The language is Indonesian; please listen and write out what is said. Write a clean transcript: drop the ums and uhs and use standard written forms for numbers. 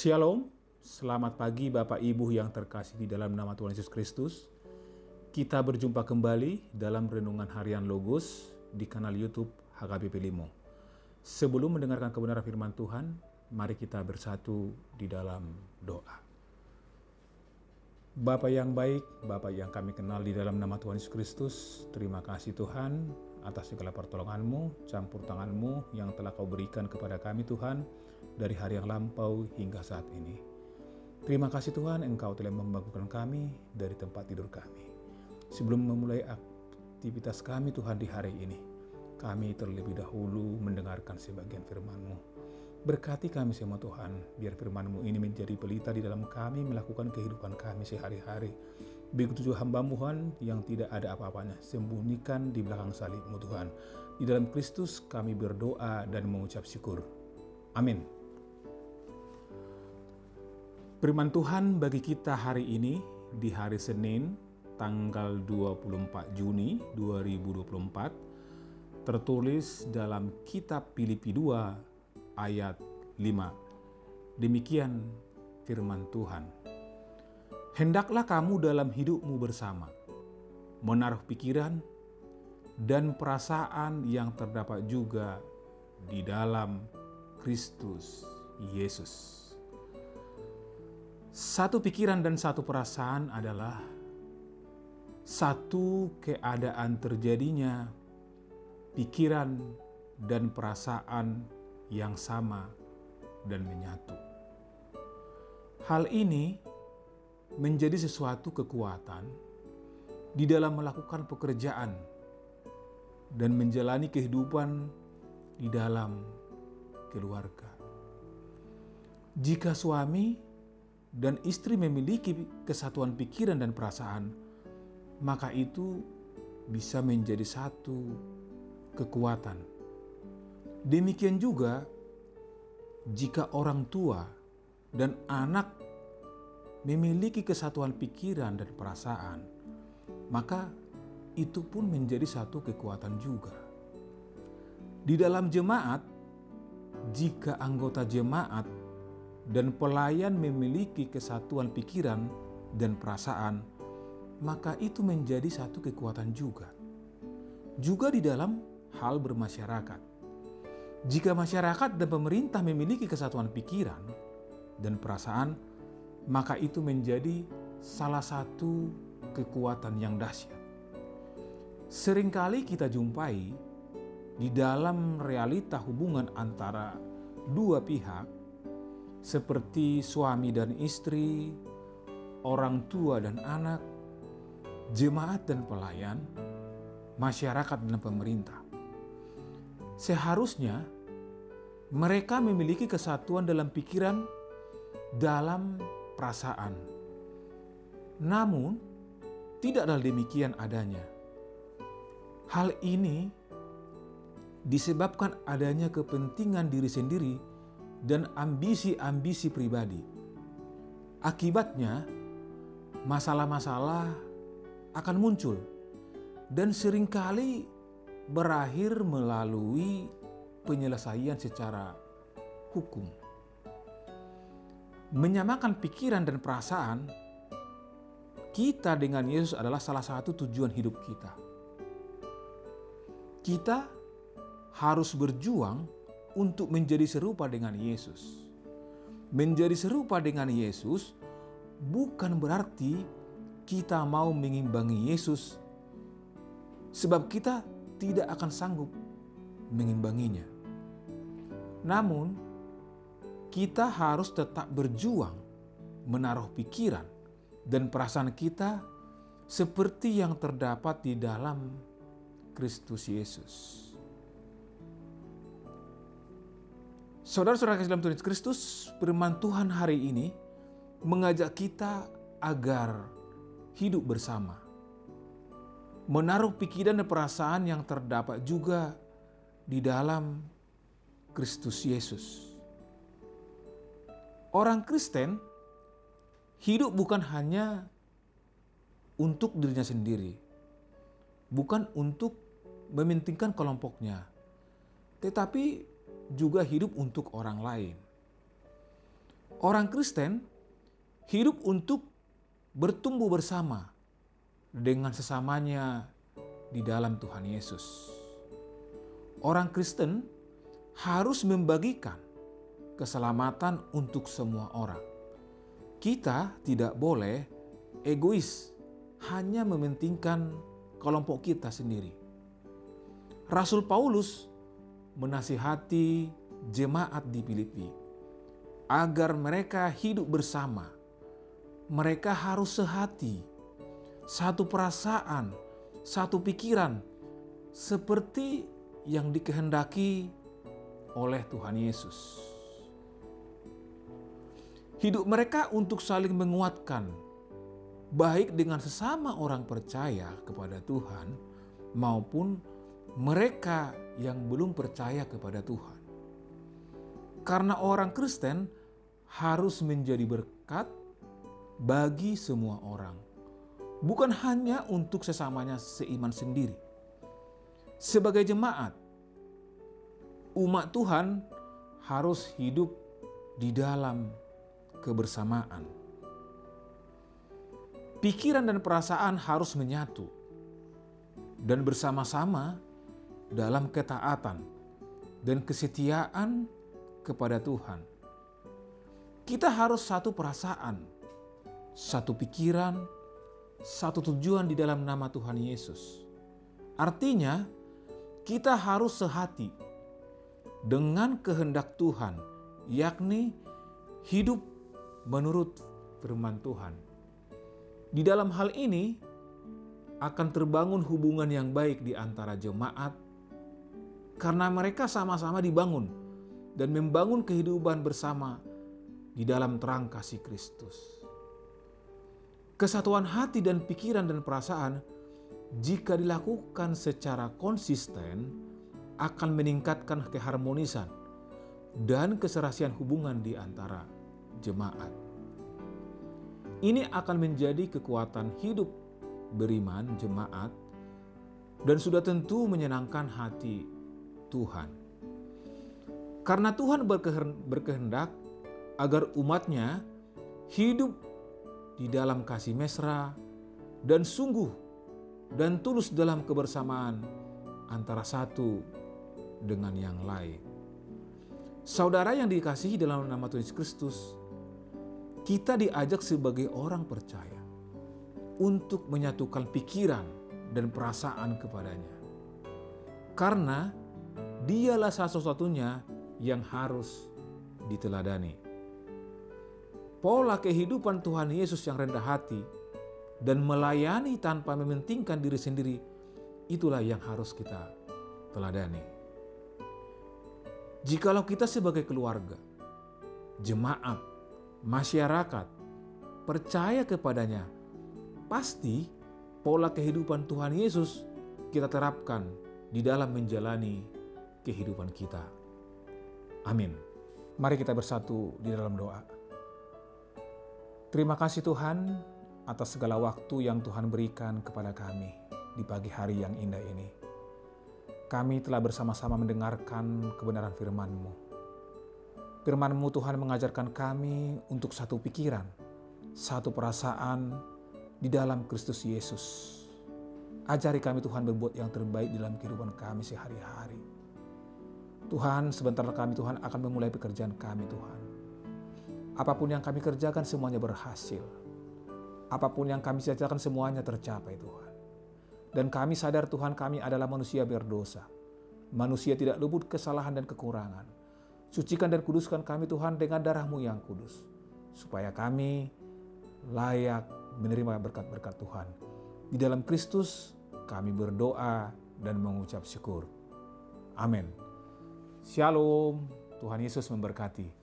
Shalom, selamat pagi Bapak Ibu yang terkasih di dalam nama Tuhan Yesus Kristus. Kita berjumpa kembali dalam Renungan Harian Logos di kanal YouTube HKBP Limo. Sebelum mendengarkan kebenaran firman Tuhan, mari kita bersatu di dalam doa. Bapa yang baik, Bapa yang kami kenal di dalam nama Tuhan Yesus Kristus, terima kasih Tuhan atas segala pertolongan-Mu, campur tangan-Mu yang telah Kau berikan kepada kami Tuhan, dari hari yang lampau hingga saat ini. Terima kasih Tuhan, Engkau telah membangunkan kami dari tempat tidur kami. Sebelum memulai aktivitas kami Tuhan di hari ini, kami terlebih dahulu mendengarkan sebagian firman-Mu. Berkati kami semua Tuhan, biar firman-Mu ini menjadi pelita di dalam kami melakukan kehidupan kami sehari-hari. Begitu juga hamba-Mu Tuhan yang tidak ada apa-apanya, sembunyikan di belakang salib-Mu Tuhan. Di dalam Kristus kami berdoa dan mengucap syukur. Amin. Firman Tuhan bagi kita hari ini di hari Senin tanggal 24 Juni 2024 tertulis dalam kitab Filipi 2 ayat 5. Demikian firman Tuhan. Hendaklah kamu dalam hidupmu bersama menaruh pikiran dan perasaan yang terdapat juga di dalam Kristus Yesus. Satu pikiran dan satu perasaan adalah satu keadaan terjadinya pikiran dan perasaan yang sama dan menyatu. Hal ini menjadi sesuatu kekuatan di dalam melakukan pekerjaan dan menjalani kehidupan di dalam keluarga. Jika suami dan istri memiliki kesatuan pikiran dan perasaan, maka itu bisa menjadi satu kekuatan. Demikian juga jika orang tua dan anak memiliki kesatuan pikiran dan perasaan, maka itu pun menjadi satu kekuatan juga. Di dalam jemaat, jika anggota jemaat dan pelayan memiliki kesatuan pikiran dan perasaan, maka itu menjadi satu kekuatan juga. Juga di dalam hal bermasyarakat. Jika masyarakat dan pemerintah memiliki kesatuan pikiran dan perasaan, maka itu menjadi salah satu kekuatan yang dahsyat. Seringkali kita jumpai di dalam realita hubungan antara dua pihak, seperti suami dan istri, orang tua dan anak, jemaat dan pelayan, masyarakat dan pemerintah. Seharusnya mereka memiliki kesatuan dalam pikiran, dalam perasaan. Namun, tidaklah demikian adanya. Hal ini disebabkan adanya kepentingan diri sendiri dan ambisi-ambisi pribadi. Akibatnya, masalah-masalah akan muncul dan seringkali berakhir melalui penyelesaian secara hukum. Menyamakan pikiran dan perasaan kita dengan Yesus adalah salah satu tujuan hidup kita. Kita harus berjuang untuk menjadi serupa dengan Yesus. Menjadi serupa dengan Yesus bukan berarti kita mau mengimbangi Yesus, sebab kita tidak akan sanggup mengimbanginya. Namun, kita harus tetap berjuang menaruh pikiran dan perasaan kita seperti yang terdapat di dalam Kristus Yesus. Saudara-saudara kasih dalam Tuhan Yesus Kristus, firman Tuhan hari ini mengajak kita agar hidup bersama. Menaruh pikiran dan perasaan yang terdapat juga di dalam Kristus Yesus. Orang Kristen hidup bukan hanya untuk dirinya sendiri, bukan untuk mementingkan kelompoknya, tetapi juga hidup untuk orang lain. Orang Kristen hidup untuk bertumbuh bersama dengan sesamanya di dalam Tuhan Yesus. Orang Kristen harus membagikan keselamatan untuk semua orang. Kita tidak boleh egois, hanya mementingkan kelompok kita sendiri. Rasul Paulus menasihati jemaat di Filipi agar mereka hidup bersama. Mereka harus sehati, satu perasaan, satu pikiran, seperti yang dikehendaki oleh Tuhan Yesus. Hidup mereka untuk saling menguatkan, baik dengan sesama orang percaya kepada Tuhan maupun mereka yang belum percaya kepada Tuhan. Karena orang Kristen harus menjadi berkat bagi semua orang, bukan hanya untuk sesamanya seiman sendiri. Sebagai jemaat, umat Tuhan harus hidup di dalam kebersamaan. Pikiran dan perasaan harus menyatu dan bersama-sama dalam ketaatan dan kesetiaan kepada Tuhan. Kita harus satu perasaan, satu pikiran, satu tujuan di dalam nama Tuhan Yesus. Artinya, kita harus sehati dengan kehendak Tuhan, yakni hidup menurut firman Tuhan. Di dalam hal ini akan terbangun hubungan yang baik di antara jemaat karena mereka sama-sama dibangun dan membangun kehidupan bersama di dalam terang kasih Kristus. Kesatuan hati dan pikiran dan perasaan jika dilakukan secara konsisten akan meningkatkan keharmonisan dan keserasian hubungan di antara jemaat. Ini akan menjadi kekuatan hidup beriman jemaat dan sudah tentu menyenangkan hati Tuhan. Karena Tuhan berkehendak agar umatnya hidup di dalam kasih mesra dan sungguh dan tulus dalam kebersamaan antara satu dengan yang lain. Saudara yang dikasihi dalam nama Tuhan Yesus Kristus, kita diajak sebagai orang percaya untuk menyatukan pikiran dan perasaan kepadanya. Karena dialah satu-satunya yang harus diteladani. Pola kehidupan Tuhan Yesus yang rendah hati dan melayani tanpa mementingkan diri sendiri, itulah yang harus kita teladani. Jikalau kita sebagai keluarga, jemaat, masyarakat percaya kepadanya, pasti pola kehidupan Tuhan Yesus kita terapkan di dalam menjalani kehidupan kita. Amin. Mari kita bersatu di dalam doa. Terima kasih Tuhan atas segala waktu yang Tuhan berikan kepada kami di pagi hari yang indah ini. Kami telah bersama-sama mendengarkan kebenaran firman-Mu. Firman-Mu Tuhan mengajarkan kami untuk satu pikiran, satu perasaan di dalam Kristus Yesus. Ajari kami Tuhan berbuat yang terbaik dalam kehidupan kami sehari-hari. Tuhan, sebentar kami Tuhan akan memulai pekerjaan kami Tuhan. Apapun yang kami kerjakan semuanya berhasil. Apapun yang kami cita-citakan semuanya tercapai Tuhan. Dan kami sadar Tuhan kami adalah manusia berdosa. Manusia tidak luput kesalahan dan kekurangan. Sucikan dan kuduskan kami Tuhan dengan darah-Mu yang kudus. Supaya kami layak menerima berkat-berkat Tuhan. Di dalam Kristus kami berdoa dan mengucap syukur. Amin. Shalom. Tuhan Yesus memberkati.